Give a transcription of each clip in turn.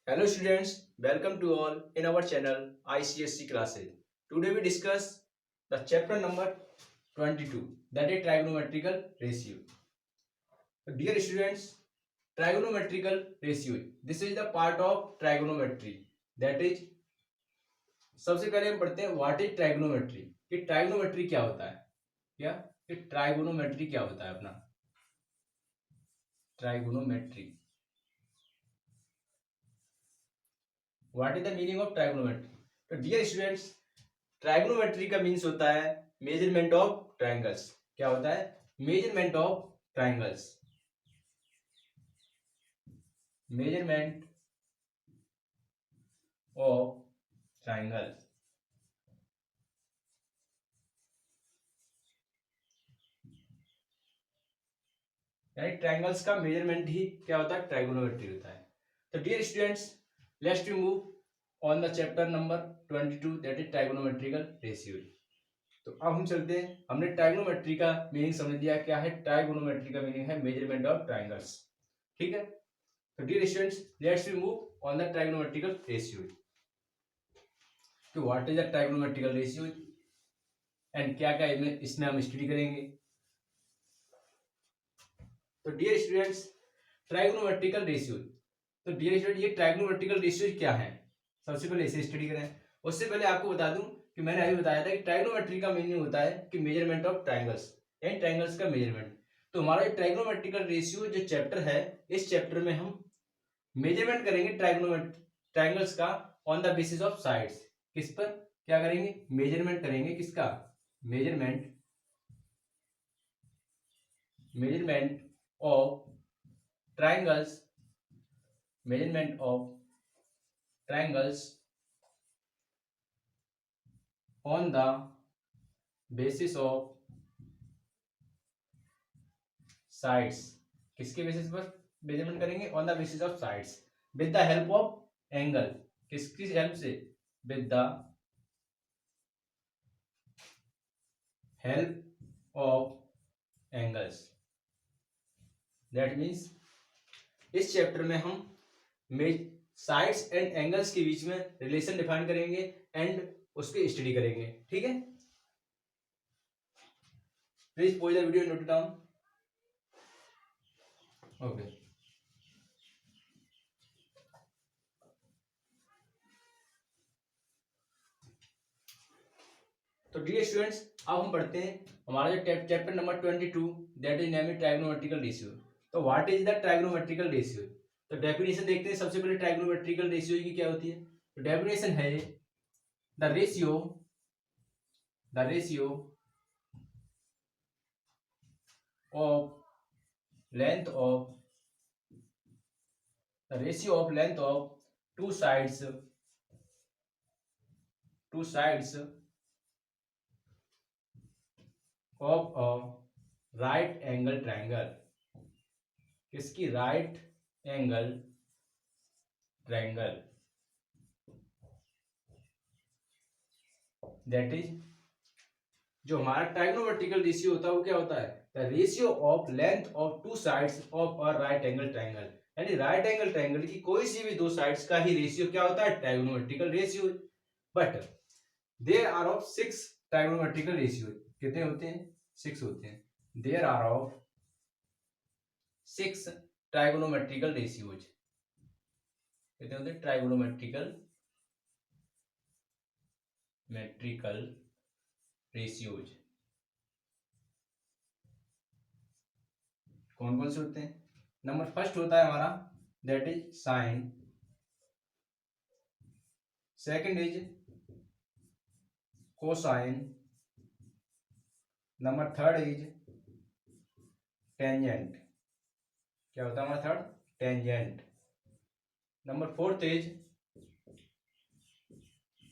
Hello students, welcome to all in our channel ICSC classes. Today we discuss the chapter number 22, that is trigonometrical ratio. So dear students, trigonometrical ratio, this is the part of trigonometry. That is, सबसे पहले हम पढ़ते हैं what is trigonometry. कि trigonometry क्या होता है, क्या कि ट्राइगोनोमेट्री क्या होता है अपना trigonometry. What is the meaning of trigonometry? तो डियर स्टूडेंट्स, ट्राइगोनोमेट्री का मीन्स होता है मेजरमेंट ऑफ ट्राइंगल्स। क्या होता है? Measurement of triangles. Measurement of triangles यानी ट्राइंगल्स का मेजरमेंट ही क्या होता है? ट्राइगोनोमेट्री होता है। तो dear students, let's we move on the chapter number 22, that is trigonometrical ratio. तो अब हम चलते हैं, हमने ट्राइगोनोमेट्री का मीनिंग समझ लिया। क्या है ट्राइगोनोमेट्री का मीनिंग? है मेजरमेंट ऑफ ट्राइंगल्स। ठीक है, तो dear students, let's we move on the trigonometrical ratio. तो what is the trigonometrical ratio and क्या क्या इसमें हम स्टडी करेंगे। तो डियर स्टूडेंट्स, ट्राइगोनोमेट्रिकल रेशियो, तो डियर स्टूडेंट ये ट्राइगोनोमेट्रिकल रेशियो क्या है, सबसे पहले इसे स्टडी करें। उससे पहले आपको बता दूं कि मैंने अभी बताया था कि ट्राइगोनोमेट्री का मीनिंग होता है कि मेजरमेंट ऑफ ट्राइंगल्स, यानी ट्राइंगल्स का मेजरमेंट। तो हमारा ट्राइगोनोमेट्रिकल रेशियो जो चैप्टर है, इस चैप्टर में हम मेजरमेंट करेंगे ट्राइंगल्स का on the basis of sides. किस पर क्या करेंगे? मेजरमेंट करेंगे। किसका? Measurement measurement of triangles, measurement of triangles on the basis of sides. किसके बेसिस पर मेजरमेंट करेंगे? On the basis of sides with the help of angle. किसकी हेल्प से? With the help of angles. That means इस chapter में हम sides and angles के बीच में रिलेशन डिफाइन करेंगे एंड उसकी स्टडी करेंगे। ठीक है, please pause the video, note down. Okay, तो डियर स्टूडेंट्स, अब हम पढ़ते हैं हमारा जो chapter number 22, that is name trigonometrical ratio. तो what is the trigonometrical ratio? तो डेफिनेशन देखते हैं। सबसे पहले ट्राइगोनोमेट्रिकल रेशियो की क्या होती है? तो डेफिनेशन है the ratio of length of two sides of a right angle triangle. किसकी? Right angle triangle. That is, जो हमारा ट्राइगोनोमेट्रिकल रेशियो होता है वो क्या होता है? The ratio of length of two sides of a right angle triangle. यानी राइट एंगल ट्राइंगल की कोई सी भी दो साइड्स का ही रेशियो क्या होता है? Trigonometrical ratio. But there are of 6 trigonometrical ratio. कितने होते हैं? 6 होते हैं। There are of 6 trigonometrical ratios. कितने होते हैं? मेट्रिकल रेशियोज कौन कौन से होते हैं? नंबर फर्स्ट होता है हमारा that is sine, second is cosine, number third is tangent. क्या होता है हमारा third? Tangent. Number fourth is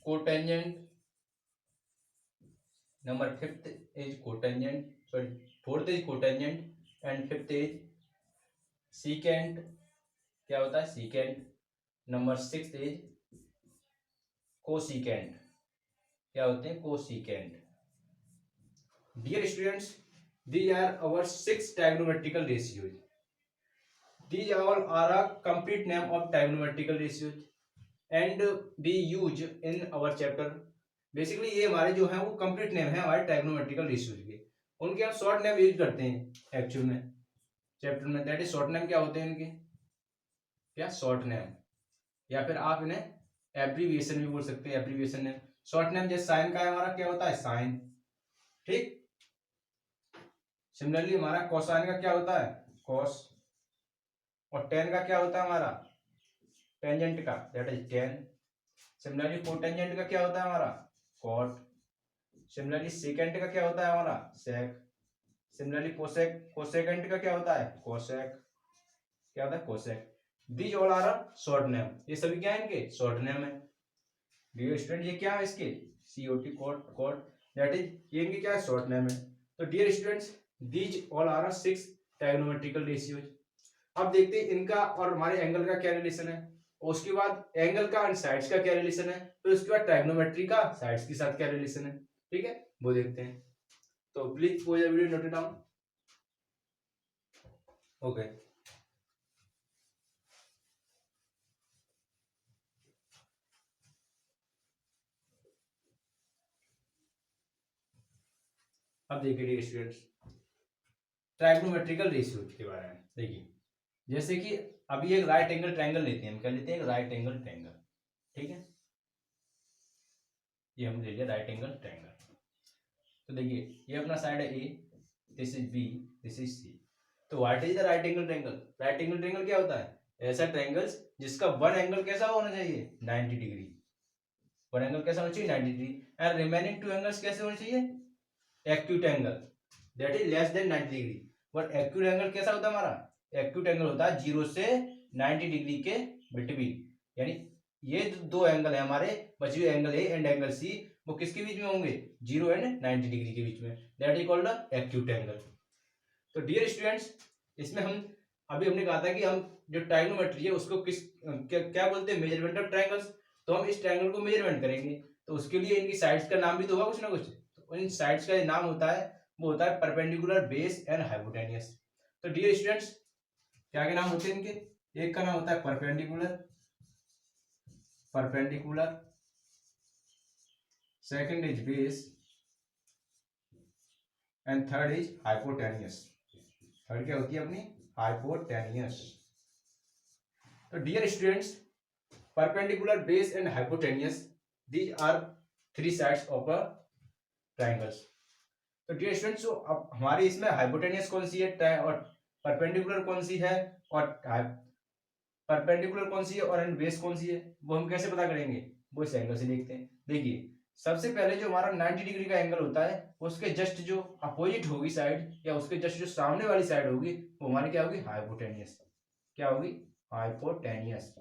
cotangent, number fifth is cotangent, sorry fourth is cotangent and fifth is secant. क्या होता है? Secant. Number sixth is cosecant. क्या होते हैं? Cosecant. Dear students, these are our 6 trigonometrical ratios. These all are a complete name of trigonometrical ratios and we use in our chapter. Basically ये हमारे जो है वो कंप्लीट नेम है हमारे ट्राइगोनोमेट्रिकल रेशियोज के, उनके हम शॉर्ट नेम यूज करते हैं एक्चुअल में चैप्टर में। दैट इज शॉर्ट नेम क्या होते हैं इनके, क्या शॉर्ट नेम, या फिर आप इन्हें एब्रीविएशन भी बोल सकते हैं, एब्रीविएशन नेम। शॉर्ट नेम जैसे साइन का है हमारा क्या होता है साइन, ठीक। सिमिलरली हमारा कोसाइन का क्या होता है कॉस, और टेन का क्या होता है हमारा टेंजेंट का, that is ten. Similarly cotangent का क्या होता है हमारा कॉट। सिमिलरली सेकेंड का क्या होता है हमारा सेक। सिमिलरली कोसेक, कोसेकेंट का क्या होता है कोसेक, क्या होता है cosec. These all are short name, ये सभी क्या है इनके शॉर्ट नेम है। डियर स्टूडेंट ये क्या है इसके COT cot cot, that is ये इनके क्या है शॉर्ट नेम है। तो dear students these all are 6 trigonometrical ratios. अब देखते हैं इनका और हमारे एंगल का क्या रिलेशन है, और उसके बाद एंगल का एंड साइड्स का क्या रिलेशन है, फिर उसके बाद ट्राइगोनोमेट्री का साइड्स के साथ क्या रिलेशन है, ठीक है वो देखते हैं। तो प्लीज वो video note it down. Okay अब देखिए स्टूडेंट्स ट्राइगोनोमेट्रिकल रेशियो के बारे में। देखिए जैसे कि अभी एक राइट एंगल ट्रायंगल लेते हैं, हम क्या लेते हैं एक राइट एंगल ट्रायंगल, ठीक है। ये हम ले लिया राइट एंगल ट्रायंगल। तो देखिए ये अपना साइड है A, this is B, this is C. तो what is the right angle triangle. Right angle triangle क्या होता है ऐसा ट्रायंगल जिसका वन एंगल कैसा होना चाहिए 90 डिग्री, वन एंगल कैसा होना चाहिए 90 degree, and remaining two angles कैसे होने चाहिए acute angle that is less than 90 degree. But acute angle कैसा होता है हमारा एक्यूट एंगल होता है 0 से 90 डिग्री के बिटवीन, यानी ये दो एंगल है हमारे बचे हुए angle A and angle C, वो किसके बीच में होंगे 0 एंड 90 डिग्री के बीच में, that is called acute angle. तो डियर स्टूडेंट्स इसमें हम अभी हमने कहा था कि हम जो ट्राइगोनोमेट्री है उसको किस क्या बोलते हैं मेजरमेंट ऑफ ट्रायंगल्स। तो हम इस ट्रायंगल को मेजरमेंट करेंगे, तो उसके लिए इनकी साइड्स का नाम भी तो होगा कुछ ना कुछ। तो इन साइड्स का नाम होता है वो होता है परपेंडिकुलर, बेस एंड हाइपोटेनियस। तो डियर स्टूडेंट्स क्या के नाम होते हैं इनके, एक का नाम होता है perpendicular, perpendicular, second is base and third is hypotenuse. Third क्या होती है अपनी हाइपोटेनियस। तो dear students perpendicular, base and hypotenuse these are three sides of a triangles. तो डियर स्टूडेंट्स अब हमारी इसमें हाइपोटेनियस कौन सी है और परपेंडिकुलर कौन सी है और परपेंडिकुलर कौन सी है और एंड बेस कौन सी है, वो हम कैसे पता करेंगे वो इस एंगल से देखते हैं। देखिए सबसे पहले जो हमारा 90 डिग्री का एंगल होता है उसके जस्ट जो अपोजिट होगी साइड या उसके जस्ट जो सामने वाली साइड होगी वो हमारी क्या होगी हाइपोटेनियस, क्या होगी हाइपोटेनियस।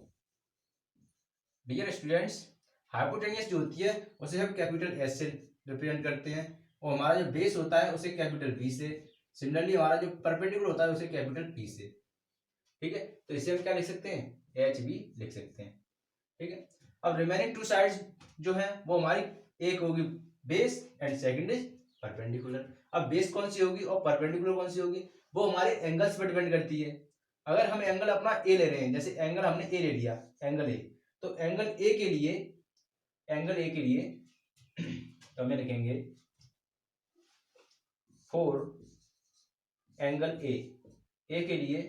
डियर स्टूडेंट्स हाइपोटेनियस जो होती है उसे हम कैपिटल एस से रिप्रेजेंट करते हैं, और हमारा जो बेस होता है उसे कैपिटल बी से। सिमिलरली हमारा जो परपेंडिकुलर होता है उसे कैपिटल पी से, ठीक है। तो इसे हम क्या लिख सकते हैं एच बी लिख सकते हैं, ठीक है। अब रिमेनिंग टू साइड्स जो है वो हमारी एक होगी base and second is perpendicular. अब बेस कौन सी होगी और परपेंडिकुलर कौन सी होगी वो हमारे एंगल्स पर डिपेंड करती है। अगर हम एंगल अपना ए ले रहे हैं, जैसे एंगल हमने ए ले लिया एंगल ए, तो एंगल ए के लिए एंगल ए के लिए तो हमें लिखेंगे फोर एंगल ए के लिए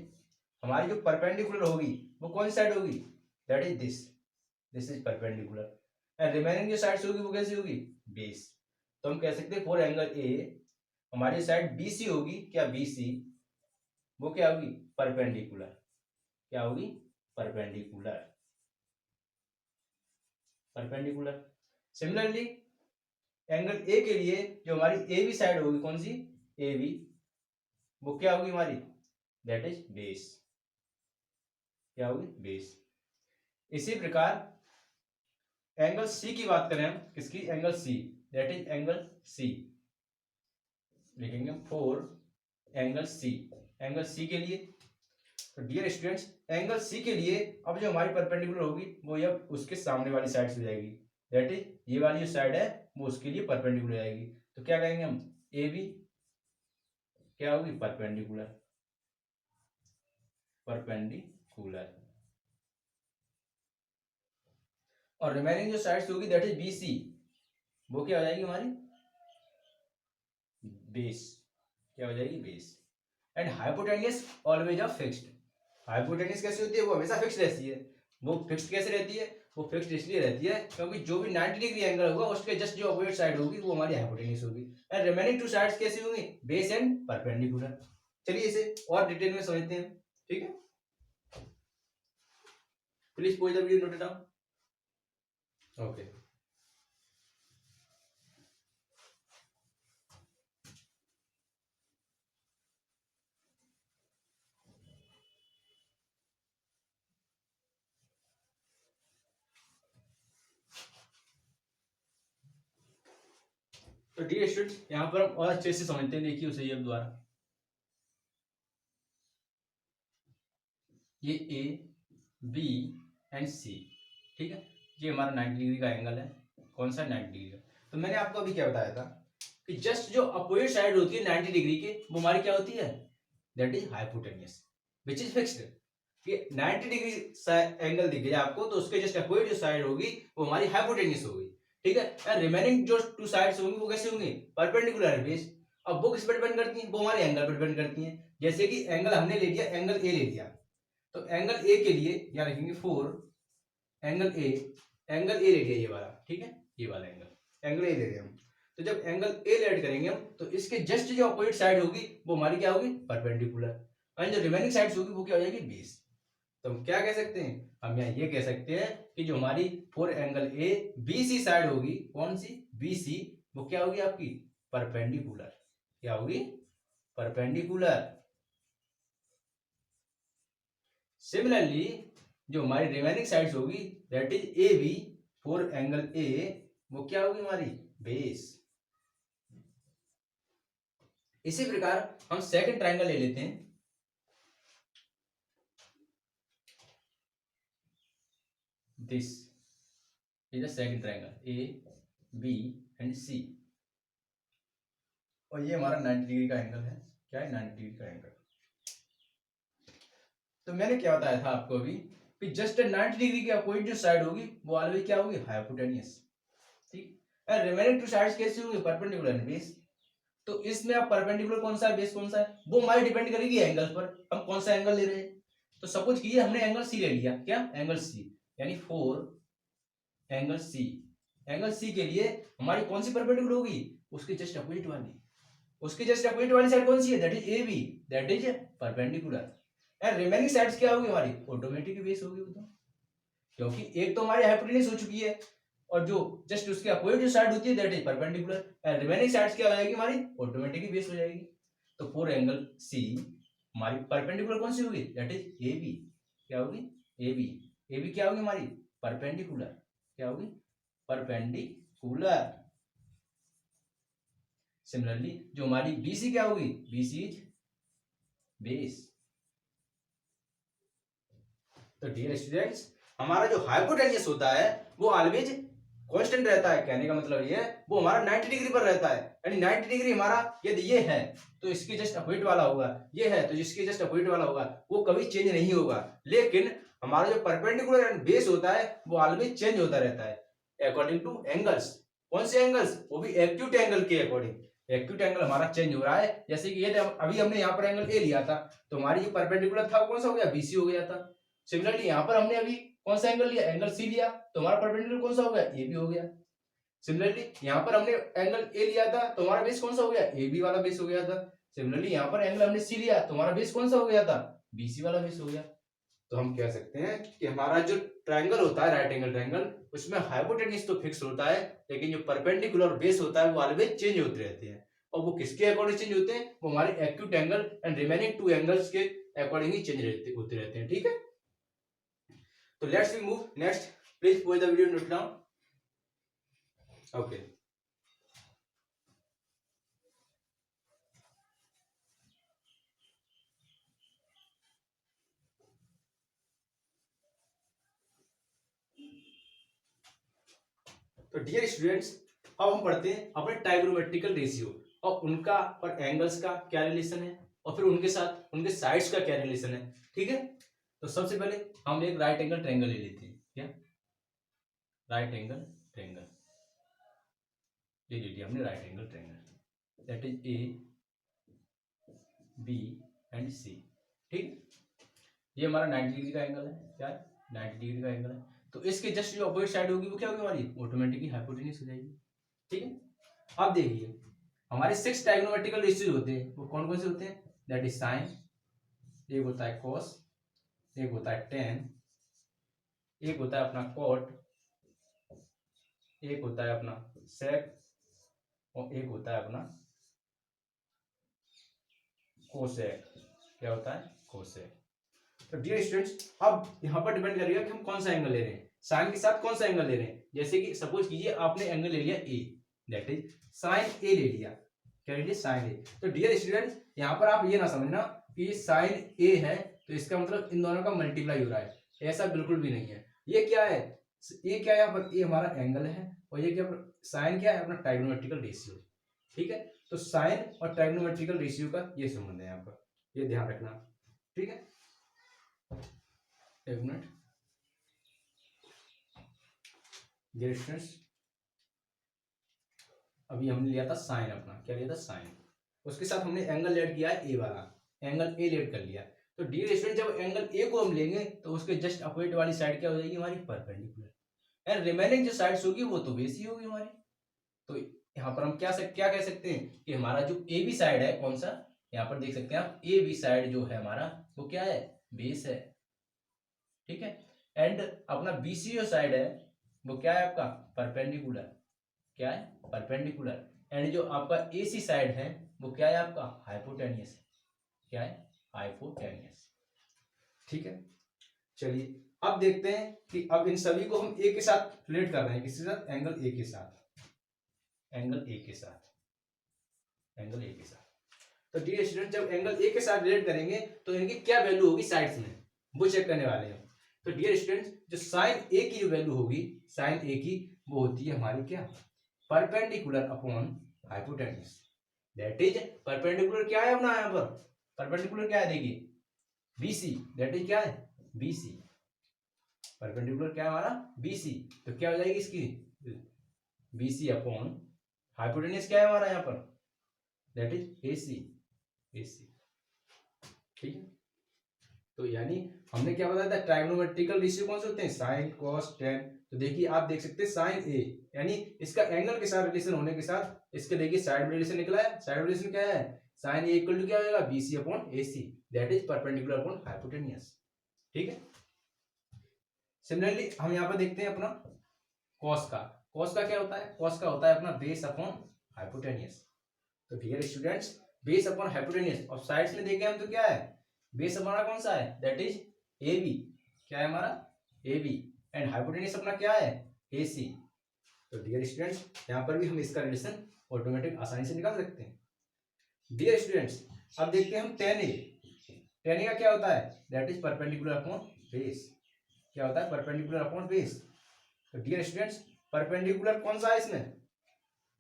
हमारी जो परपेंडिकुलर होगी वो कौन सी साइड होगी that is this is perpendicular, and remaining जो साइड्स होगी वो कैसी होगी बेस। तो हम कह सकते हैं फॉर एंगल ए हमारी साइड बीसी होगी, क्या बीसी वो क्या होगी परपेंडिकुलर, क्या होगी perpendicular, perpendicular. Similarly angle A के लिए जो हमारी ए बी साइड होगी कौन सी ए बी वो क्या होगी हमारी दैट इज बेस, क्या होगी बेस। इसी प्रकार एंगल सी की बात करें हम, किसकी angle C, that is angle C लिखेंगे for angle C, angle C के लिए। तो डियर स्टूडेंट्स एंगल सी के लिए अब जो हमारी परपेंडिकुलर होगी वो ये उसके सामने वाली साइड से हो जाएगी, दैट इज ये वाली जो साइड है वो उसके लिए परपेंडिकुलर आएगी। तो क्या कहेंगे हम ए बी क्या होगी परपेंडिकुलर, परपेंडिकुलर, और रिमेनिंग जो साइड्स होगी दैट इज BC, वो क्या हो जाएगी हमारी बेस, क्या हो जाएगी base. And hypotenuse always are fixed, hypotenuse कैसे होती है, वो हमेशा फिक्स रहती है। वो फिक्स कैसे रहती है, वो फिक्स्ड इसलिए रहती है क्योंकि जो भी 90 डिग्री एंगल होगा उसके जस्ट जो अपोजिट साइड होगी वो हमारी हाइपोटेनियस होगी। एंड रिमेनिंग टू साइड्स कैसी होंगी, बेस एंड परपेंडिकुलर। चलिए इसे और डिटेल में समझते हैं, ठीक है। Please pause the video, note it down. Okay, तो डियर स्टूडेंट्स यहाँ पर हम और अच्छे से समझते हैं, देखिए उसे अब द्वारा, ये A B एंड C, ठीक है। ये हमारा 90 डिग्री का एंगल है, कौन सा 90 डिग्री का। तो मैंने आपको अभी क्या बताया था कि जस्ट जो अपोजिट साइड होती है 90 डिग्री के, वो हमारी क्या होती है, that is hypotenuse which is fixed. कि 90 डिग्री एंगल दिख गया आपको तो उसके जस्ट अपोजिट जो साइड होगी वो हमारी हाइपोटेनियस होगी, ठीक है। एंड रिमेनिंग जो टू साइड्स होंगी वो कैसे होंगी, परपेंडिकुलर बेस। अब वो किस पर डिपेंड करती हैं, वो हमारे एंगल पर डिपेंड करती हैं। जैसे कि एंगल हमने ले लिया, एंगल ए ले लिया, तो एंगल ए के लिए यहाँ लिखेंगे 4, एंगल ए ले लिया ये वाला, ठीक है, ये वाला एंगल ए ले लिया हम। तो जब एंगल ए ऐड करेंगे हम तो इसके जस्ट जो अपोजिट साइड होगी वो हमारी क्या होगी, परपेंडिकुलर। एंड जो रिमेनिंग साइड्स होगी वो क्या हो जाएगी, बेस। तो हम क्या कह सकते हैं, हम यहाँ ये कह सकते हैं कि जो हमारी 4 एंगल ए BC साइड होगी, कौन सी, BC, वो क्या होगी आपकी, परपेंडिकुलर। क्या होगी, परपेंडिकुलर। सिमिलरली जो हमारी रिमेनिंग साइड्स होगी that is AB, 4 angle A, वो क्या होगी हमारी, बेस। इसी प्रकार हम सेकंड ट्रायंगल ले लेते हैं, this is the second triangle AB and C, और ये हमारा 90 डिग्री का एंगल है, क्या है, 90 डिग्री का एंगल। तो मैंने क्या बताया था आपको अभी कि जस्ट 90 डिग्री के अपोजिट जो साइड होगी वो ऑलवेज क्या होगी, हाइपोटेनियस, ठीक। एंड रिमेनिंग टू साइड्स कैसी होंगी, परपेंडिकुलर एंड बेस। तो इसमें आप परपेंडिकुलर कौन सा है, बेस कौन सा है, वो हमारी डिपेंड करेगी एंगल पर, हम कौन सा एंगल ले रहे हैं। तो सपोज कीजिए हमने एंगल C ले लिया, क्या, एंगल C, यानी 4 एंगल C। एंगल C के लिए हमारी कौन सी परपेंडिकुलर होगी, उसके जस्ट अपोजिट वाली, उसकी जस्ट अपोजिट वाली साइड कौन सी है, that is AB, that is perpendicular. And remaining sides क्या होगी हमारी, ऑटोमेटिक बेस होगी वो तो, क्योंकि एक तो हमारी हाइपोटेन्यूज हो चुकी है और जो जस्ट उसके अपोजिट जो साइड होती है that is perpendicular. And remaining sides क्या हो जाएगी हमारी, ऑटोमेटिकली बेस हो जाएगी। तो 4 एंगल C हमारी परपेंडिकुलर कौन सी होगी, दैट इज AB, क्या होगी, AB क्या होगी हमारी, परपेंडिकुलर, क्या होगी, परपेंडिकुलर। सिमिलरली जो हमारी BC क्या होगी, BC इज बेस। तो डियर स्टूडेंट्स हमारा जो हाइपोटेन्यूज होता है वो ऑलवेज कांस्टेंट रहता है, कहने का मतलब ये है वो हमारा 90 डिग्री पर रहता है। यानी 90 डिग्री हमारा यदि ये है तो इसके जस्ट अपोजिट वाला होगा, ये है तो जिसके जस्ट अपोजिट वाला होगा, वो कभी चेंज नहीं होगा। लेकिन हमारा जो परपेंडिकुलर एंड बेस होता है वो ऑलवेज चेंज होता रहता है अकॉर्डिंग टू एंगल्स। कौन से एंगल्स, वो भी एक्यूट एंगल के अकॉर्डिंग। एक्यूट एंगल हमारा चेंज हो रहा है, जैसे कि ये अभी हमने यहाँ पर एंगल ए लिया था तो हमारी जो परपेंडिकुलर था वो कौन सा हो गया, BC हो गया था। सिमिलरली यहाँ पर हमने अभी कौन सा एंगल लिया, एंगल C लिया, तो हमारा परपेंडिकुलर कौन सा हो गया, AB हो गया। सिमिलरली यहाँ पर हमने एंगल A लिया था तो हमारा बेस कौन सा हो गया, AB वाला बेस हो गया था। सिमिलरली यहाँ पर एंगल हमने C लिया तो हमारा बेस कौन सा हो गया था, BC वाला बेस हो गया। तो हम कह सकते हैं कि हमारा जो ट्रायंगल होता है, राइट एंगल ट्रायंगल, उसमें हाइपोटेन्यूज तो फिक्स होता है लेकिन जो परपेंडिकुलर बेस होता है वो ऑलवेज चेंज होते रहते हैं। और वो किसके अकॉर्डिंग चेंज होते हैं, वो हमारे acute angle and remaining 2 angles के अकॉर्डिंग ही चेंज होते रहते हैं, ठीक है। तो let's we move next, please pause the video, note down. Okay, तो डियर स्टूडेंट्स अब हम पढ़ते हैं अपने ट्राइगोनोमेट्रिकल रेशियो और उनका और एंगल्स का क्या रिलेशन है और फिर उनके साथ उनके साइड्स का क्या रिलेशन है, ठीक है। तो सबसे पहले हम एक राइट एंगल ट्रायंगल ले लेते हैं। क्या? राइट एंगल ट्रायंगल ले लिया हमने, right angle triangle, that is A B and C. ठीक, ये हमारा 90 डिग्री का एंगल है। क्या है? 90 डिग्री का एंगल है। तो इसके जस्ट जो अपोजिट साइड होगी वो क्या होगी हमारी? ऑटोमेटिकली हाइपोटेन्यूज हो जाएगी। ठीक है, अब देखिए हमारे 6 ट्रायगोनोमेट्रिकल रेशियोज होते हैं, वो कौन कौन से होते हैं? दैट इज साइन, एक होता है कॉस, एक होता है टेन, एक होता है अपना कॉट, एक होता है अपना सेक, और एक होता है अपना कोसेक। क्या होता है? कोसेक। तो डियर स्टूडेंट्स, अब यहाँ पर डिपेंड करेगा कि हम कौन सा एंगल ले रहे हैं, साइन के साथ कौन सा एंगल ले रहे हैं। जैसे कि सपोज कीजिए आपने एंगल ले लिया ए, दैट इज साइन ए ले लिया। क्या ले लिया? साइन ए। तो डियर स्टूडेंट्स, यहाँ पर आप ये ना समझना कि साइन ए है तो इसका मतलब इन दोनों का मल्टीप्लाई हो रहा है, ऐसा बिल्कुल भी नहीं है। ये क्या है? ये क्या है यहाँ पर? ये हमारा एंगल है, और ये क्या? साइन क्या है? अपना ट्रायगोनोमेट्रिकल रेशियो। ठीक है, तो साइन और ट्रायगोनोमेट्रिकल रेशियो का ये संबंध है यहाँ पर, ये ध्यान रखना। ठीक है, एक मिनट। डियर स्टूडेंट्स, अभी हमने लिया था साइन, अपना क्या लिया था? साइन। उसके साथ हमने एंगल ऐड किया है ए वाला, एंगल ए ऐड कर लिया। तो डियर स्टूडेंट, जब एंगल ए को हम लेंगे तो उसके जस्ट अपोजिट वाली साइड क्या हो जाएगी? हमारी परपेंडिकुलर, एंड रिमेनिंग जो साइड्स होगी वो तो बेस ही होगी हमारी। तो यहाँ पर हम क्या कह सकते हैं कि हमारा जो ए बी साइड है, कौन सा? यहाँ पर देख सकते हैं आप, ए बी साइड जो है हमारा वो क्या है? बेस है। ठीक है, एंड अपना बीसी जो साइड है वो क्या है? आपका परपेंडिकुलर। क्या है? परपेंडिकुलर। एंड जो आपका एसी साइड है वो क्या है? आपका हाइपोटेनियस है। क्या है? हाइपोटेनियस। ठीक है, चलिए अब देखते हैं कि अब इन सभी को हम ए के साथ रिलेट कर रहे हैं, किसके साथ? एंगल ए के साथ, एंगल ए के साथ, एंगल ए के साथ। तो डियर स्टूडेंट, जब एंगल ए के साथ रिलेट करेंगे तो इनकी क्या वैल्यू होगी साइड्स में, वो चेक करने वाले हैं। तो डियर स्टूडेंट्स, जो साइन ए की जो वैल्यू होगी, साइन ए की, वो होती है हमारी क्या? Perpendicular upon hypotenuse. That is perpendicular क्या है अपना यहाँ पर? परपेंडिकुलर क्या है? देखिए बीसी, दैट इज क्या है? बीसी। परपेंडिकुलर क्या है हमारा? बीसी। तो क्या हो जाएगी इसकी? बीसी अपॉन हाइपोटेन्यूज क्या है हमारा यहाँ पर? That is AC, AC. ठीक है, तो यानी हमने क्या बताया था? ट्रायगोनोमेट्रिकल रेशियो कौन से होते हैं? Sine, cos, tan. तो देखिए आप देख सकते हैं साइन ए, यानी इसका एंगल के साथ रिलेशन होने के साथ इसके देखिए साइड रिलेशन निकला है। साइड रिलेशन क्या है? साइन ए इक्वल टू क्या हो जाएगा? BC upon AC, that is perpendicular upon hypotenuse. ठीक है, सिमिलरली हम यहाँ पर देखते हैं अपना कॉस का। कॉस का क्या होता है? कॉस का होता है अपना बेस अपॉन हाइपोटेनियस। तो dear students, base upon hypotenuse, और साइड्स में देखें हम तो क्या है? बेस हमारा कौन सा है? That is A B. क्या है हमारा? ए बी। एंड हाइपोटेनियस अपना क्या है? ए सी। तो डियर स्टूडेंट्स, यहाँ पर भी हम इसका रिलेशन ऑटोमेटिक आसानी से निकाल सकते हैं। डियर स्टूडेंट्स, अब देखते हैं हम टेन ए। टेन ए का क्या होता है? That is perpendicular upon base. क्या होता है? Perpendicular upon base. तो डियर स्टूडेंट्स, परपेंडिकुलर कौन सा है इसमें?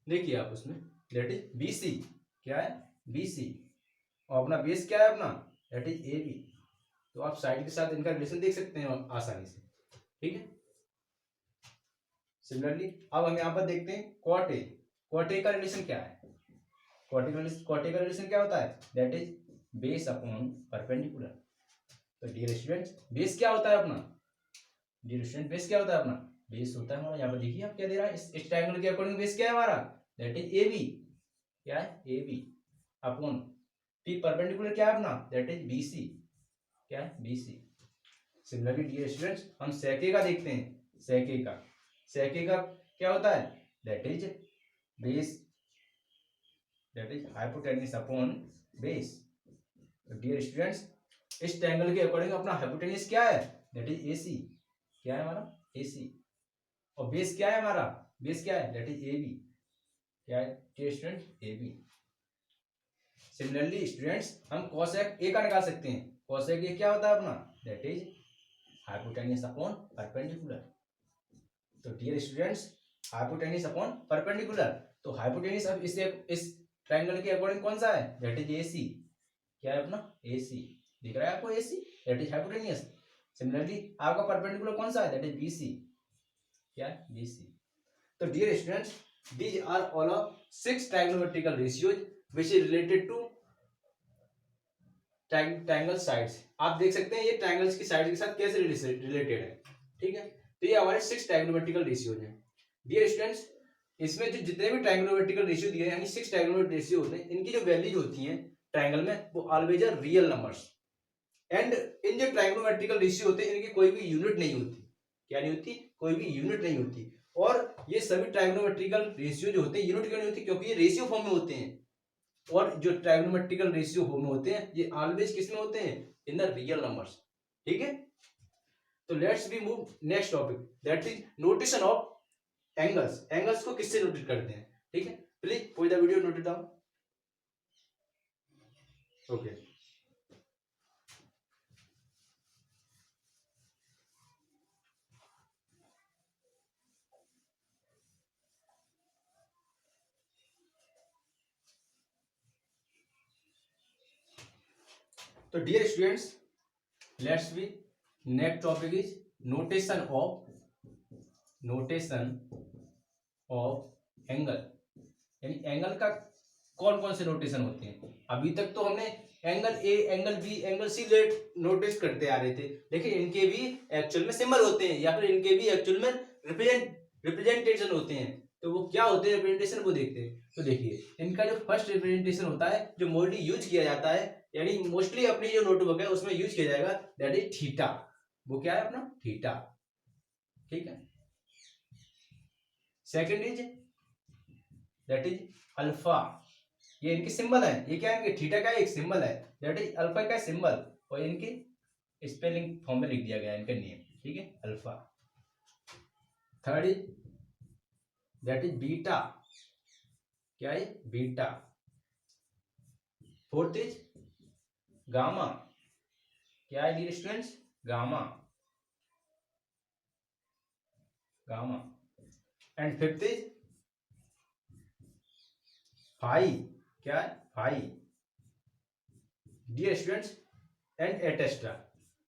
देखिए आप उसमें, दैट इज बी सी। क्या है? B C. और अपना बेस क्या है अपना? That is A B. तो आप साइड के साथ इनका रिलेशन देख सकते हैं आसानी से। ठीक है, सिमिलरली अब हम यहाँ पर देखते हैं कॉट ए। कॉट ए का रिलेशन क्या है? कॉट ए का रिलेशन क्या होता है? That is base upon perpendicular. तो डियर स्टूडेंट्स, बेस क्या होता है अपना? डियर स्टूडेंट, बेस क्या होता है अपना? बेस होता है हमारा, यहाँ पर देखिए आप क्या दे रहा है, इस ट्रायंगल के अकॉर्डिंग बेस क्या है हमारा? That is A B. क्या है? A B upon P, perpendicular क्या है अपना? That is B C. क्या है? B C. Similarly dear students, हम सेके का देखते हैं। सेके का, सेके का क्या होता है? That is base, that is hypotenuse upon base. तो डियर स्टूडेंट्स, इस ट्रायंगल के अकॉर्डिंग अपना हाइपोटेन्यूज क्या है? That is AC. क्या है हमारा? एसी। और बेस क्या है हमारा? बेस क्या है? That is A B. क्या है dear students? A B. Similarly students, हम कोसेक ए का निकाल सकते हैं। कोसेक ए क्या होता है अपना? That is hypotenuse upon perpendicular. तो dear students, hypotenuse upon perpendicular. तो हाइपोटेन्यूज अब इस ट्रायंगल के अकॉर्डिंग कौन सा है? That is AC. क्या है अपना? एसी। दिख रहा है आपको? AC, that is hypotenuse. Similarly आपका परपेंडिकुलर कौन सा है, दैट इज BC, क्या है, BC। तो dear students, these are all of 6 trigonometrical ratios which is related to triangle sides. आप देख सकते हैं ये ट्रायंगल्स की साइड्स के साथ कैसे रिलेटेड है, ठीक है। तो ये हमारे 6 ट्रायगोनोमेट्रिकल रेशियोज हैं। डियर स्टूडेंट्स, इसमें जो जितने भी ट्रायगोनोमेट्रिकल रेशियो दिए हैं, यानी 6 ट्रायगोनोमेट्रिक रेशियो होते हैं, इनकी जो वैल्यूज होती हैं ट्रायंगल में वो always are real numbers. And इन जो ट्रायगोनोमेट्रिकल रेशियो होते हैं इनकी कोई भी यूनिट नहीं होती, क्या नहीं होती, कोई भी यूनिट नहीं होती। और ये सभी ट्रायगोनोमेट्रिकल रेशियो जो होते हैं यूनिट क्यों नहीं होती, क्योंकि ये रेशियो फॉर्म में होते हैं। और जो ट्रायगोनोमेट्रिकल रेशियो फॉर्म में होते हैं ये ऑलवेज किस में होते हैं, इन द रियल नंबर्स, ठीक है। तो let's we move next topic, that is notation of angles. Angles को किससे नोट करते हैं, ठीक है। Please pause the video, note it down. Okay, तो dear students, let's be next topic is notation of angle. यानी एंगल का कौन कौन से नोटेशन होते हैं। अभी तक तो हमने angle A, angle B, angle C notice करते आ रहे थे, लेकिन इनके भी एक्चुअल में सिंबल होते हैं या फिर इनके भी एक्चुअल में रिप्रेजेंटेशन होते हैं। तो वो क्या होते हैं रिप्रेजेंटेशन, वो देखते हैं। तो देखिए इनका जो फर्स्ट रिप्रेजेंटेशन होता है जो मोस्टली यूज किया जाता है, यानी मोस्टली अपनी जो नोटबुक है उसमें यूज किया जाएगा, दैट इज थीटा। वो क्या है अपना, थीटा, ठीक है। Second is that is alpha, ये इनके सिंबल है। ये क्या है, इनके थीटा का एक सिंबल है, दैट इज अल्फा का सिंबल, और इनके स्पेलिंग फॉर्म में लिख दिया गया है इनका नेम, ठीक है, alpha. Third is that is beta, क्या है, बीटा। फोर्थ इज गामा, क्या है dear students, gamma, gamma. And fifth is phi, क्या है, phi, dear students. And etcetera,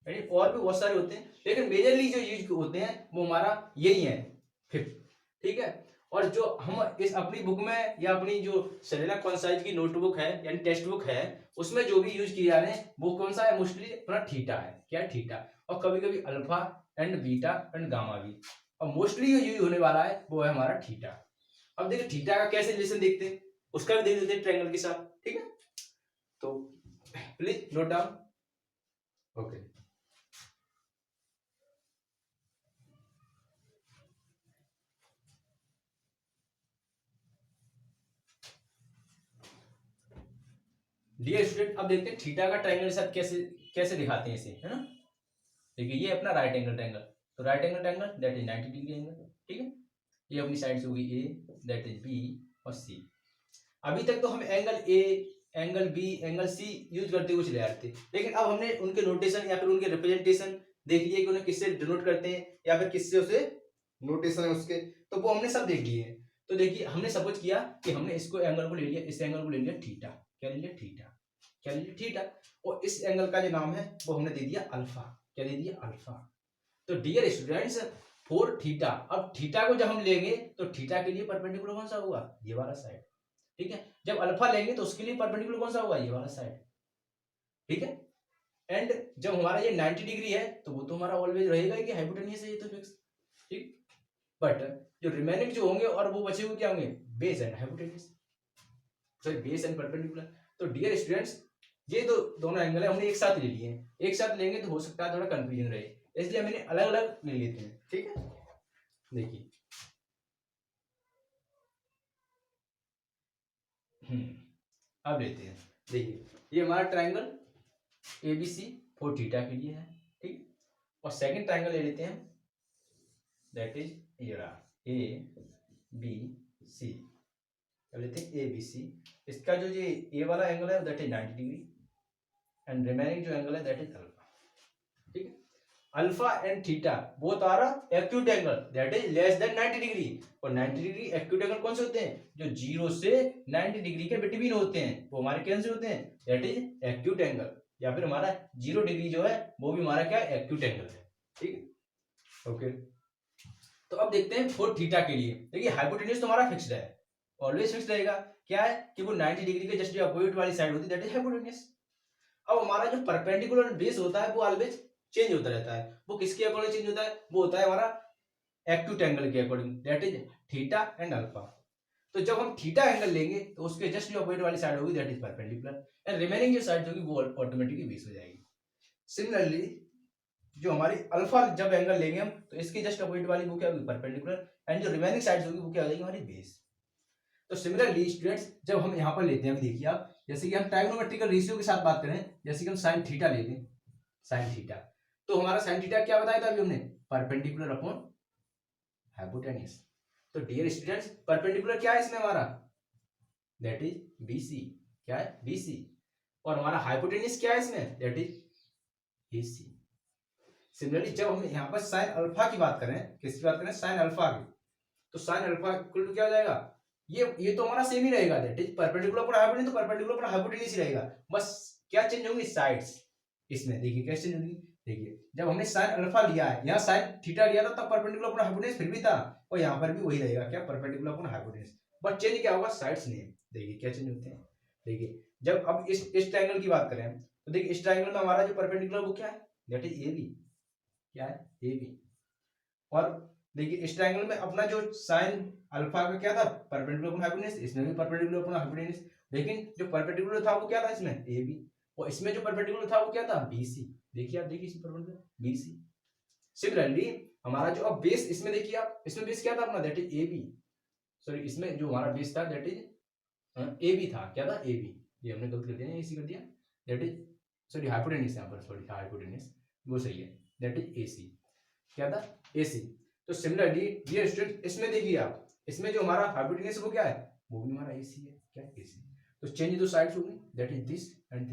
यानी और भी बहुत सारे होते हैं, लेकिन मेजरली जो यूज होते हैं वो हमारा यही है, फिफ्थ, ठीक है। और जो हम इस अपनी बुक में या अपनी जो सेरेना कॉन्साइज की नोटबुक है यानी टेक्स्ट बुक है उसमें जो भी यूज किए जा रहे हैं वो कौन सा है, मोस्टली अपना थीटा है, क्या है, थीटा। और कभी कभी alpha and beta and gamma भी, और मोस्टली जो यूज होने वाला है वो है हमारा थीटा। अब देखिए थीटा का कैसे रिलेशन देखते हैं, उसका भी देख लेते हैं ट्रायंगल के साथ, ठीक है। तो please note down, okay. Dear student, अब देखते हैं थीटा का ट्रायंगल के साथ कैसे कैसे दिखाते हैं इसे, है ना। देखिए ये अपना राइट एंगल ट्रायंगल, तो right angle triangle that is 90 degree angle, ठीक है। ये अपनी साइड से होगी ए, दैट इज बी और सी। अभी तक तो हम angle A, angle B, angle C use करते हुए चले आ रहे थे, लेकिन अब हमने उनके नोटेशन या फिर उनके रिप्रेजेंटेशन देख लिए कि उन्हें किससे डिनोट करते हैं या फिर किससे उसे नोटेशन है उसके, तो वो हमने सब देख लिए हैं। तो देखिए हमने सपोज किया कि हमने इसको एंगल को ले लिया, इस एंगल को ले लिया थीटा, क्या ले लिया, थीटा, क्या ले लिया, थीटा। और इस एंगल का जो नाम है वो हमने दे दिया अल्फा, क्या दे दिया, अल्फा। तो डियर स्टूडेंट्स, फॉर थीटा, अब थीटा को जब हम लेंगे तो थीटा के लिए परपेंडिकुलर कौन सा होगा, ये वाला साइड, ठीक है। जब अल्फा लेंगे तो उसके लिए परपेंडिकुलर कौन सा होगा, ये वाला साइड, ठीक है। एंड जब हमारा ये 90 डिग्री है तो वो तो हमारा ऑलवेज रहेगा ही कि हाइपोटेन्यूस है, ये तो फिक्स, ठीक। बट जो रिमेनिंग जो होंगे और वो बचे हुए क्या होंगे, base and hypotenuse, sorry base and perpendicular. तो डियर स्टूडेंट्स, ये तो दोनों एंगल है हमने एक साथ ले लिए हैं, एक साथ लेंगे तो हो सकता है थोड़ा कंफ्यूजन रहे, इसलिए हमने अलग अलग ले लेते हैं, ठीक है। देखिए अब लेते हैं, देखिए ये हमारा ट्रायंगल एबीसी फॉर थीटा के लिए है, ठीक। और सेकंड ट्रायंगल ले लेते हैं, that is A B C, अब लेते हैं ए बी सी। इसका जो ये ए वाला एंगल है that is 90 degree and remaining जो एंगल है दैट इज अल्फा, ठीक है। Alpha and theta both are acute angle that is less than 90 degree, और 90 डिग्री एक्यूट एंगल कौन से होते हैं, जो 0 से 90 डिग्री के बिटवीन होते हैं वो हमारे कैसे होते हैं, दैट इज एक्यूट एंगल। या फिर हमारा 0 डिग्री जो है वो भी हमारा क्या है, एक्यूट एंगल है। ठीक है, ओके। तो अब देखते हैं फॉर थीटा के लिए। देखिए हाइपोटेन्यूज तो हमारा फिक्स्ड है, ऑलवेज फिक्स रहेगा। क्या है कि वो 90 डिग्री के जस्ट अपोजिट वाली साइड होती है, दैट इज हाइपोटेन्यूज। अब हमारा जो परपेंडिकुलर बेस होता है वो ऑलवेज चेंज होता रहता है। वो किसके अकॉर्डिंग चेंज होता है, वो होता है हमारा एक्यूट एंगल के according, that is theta and alpha. तो जब हम थीटा एंगल लेंगे तो उसके जस्ट जो अपोजिट वाली साइड होगी that is perpendicular, and remaining जो साइड होगी वो ऑटोमेटिकली बेस हो जाएगी। सिमिलरली जो हमारी अल्फा जब एंगल लेंगे हम तो इसकी जस्ट अपोजिट वाली वो क्या होगी, परपेंडिकुलर, एंड जो रिमेनिंग साइड्स होगी वो क्या हो जाएगी, हमारी बेस। तो सिमिलरली स्टूडेंट्स जब हम यहाँ पर लेते हैं, अभी देखिए आप, जैसे कि हम ट्राइगोनोमेट्रिकल रेशियो के साथ बात करें, जैसे कि हम साइन थीटा ले लें, साइन थीटा, तो हमारा साइन थीटा क्या बताया था अभी हमने, परपेंडिकुलर अपॉन हाइपोटेन्यूज। तो डियर स्टूडेंट्स परपेंडिकुलर क्या है इसमें हमारा, दैट इज बीसी, क्या है बीसी, और हमारा हाइपोटेन्यूज क्या है इसमें, दैट इज एसी। सिमिलरली जब हम यहाँ पर साइन अल्फा की बात करें, किसकी बात करें, साइन अल्फा की, तो साइन अल्फा इक्वल टू क्या हो जाएगा, ये तो हमारा सेम ही रहेगा, that is perpendicular upon hypotenuse, तो परपेंडिकुलर अपॉन हाइपोटेन्यूज ही रहेगा, बस क्या चेंज होंगी, साइड्स। इसमें देखिए कैसे चेंज होंगी, देखिए जब हमने साइन अल्फा लिया है, यहाँ साइन थीटा लिया था तब परपेंडिकुलर अपॉन हाइपोटेन्यूज फिर भी था, और यहाँ पर भी वही रहेगा, क्या, perpendicular upon hypotenuse, but change क्या होगा, साइड्स नेम। देखिए क्या चेंज होते हैं, देखिए जब अब इस ट्रायंगल की बात करें तो देखिए इस ट्रायंगल में हमारा जो परपेंडिकुलर वो क्या है, दैट इज ए बी, क्या है, ए बी। और देखिए इस ट्रायंगल में अपना जो साइन अल्फा का क्या था, परपेंडिकुलर अपॉन हाइपोटेन्यूज, इसमें भी परपेंडिकुलर अपॉन हाइपोटेन्यूज, लेकिन जो परपेंडिकुलर था वो क्या था इसमें, ए बी, और इसमें जो परपेंडिकुलर था वो क्या था, बी सी। देखिए आप, देखिए इसमें परपेंडिकुलर बी सी। सिमिलरली हमारा जो अब बेस, इसमें देखिए आप, इसमें बेस क्या था अपना, that is A B, sorry इसमें जो हमारा बेस था दैट इज ए बी था, क्या था, ए बी, ये हमने गलत कर दिया, इसी कर दिया, दैट इज, सॉरी हाइपोटेन्यूज यहाँ पर, सॉरी हाइपोटेन्यूज वो सही है, दैट इज ए सी, क्या था, ए सी। तो सिमिलरली ये स्टूडेंट इसमें देखिए आप, इसमें जो हमारा हाइपोटेन्यूज वो क्या है, वो भी हमारा ए सी है, क्या, ए सी। तो चेंज दो साइड्स होंगी, दैट इज दिस एंड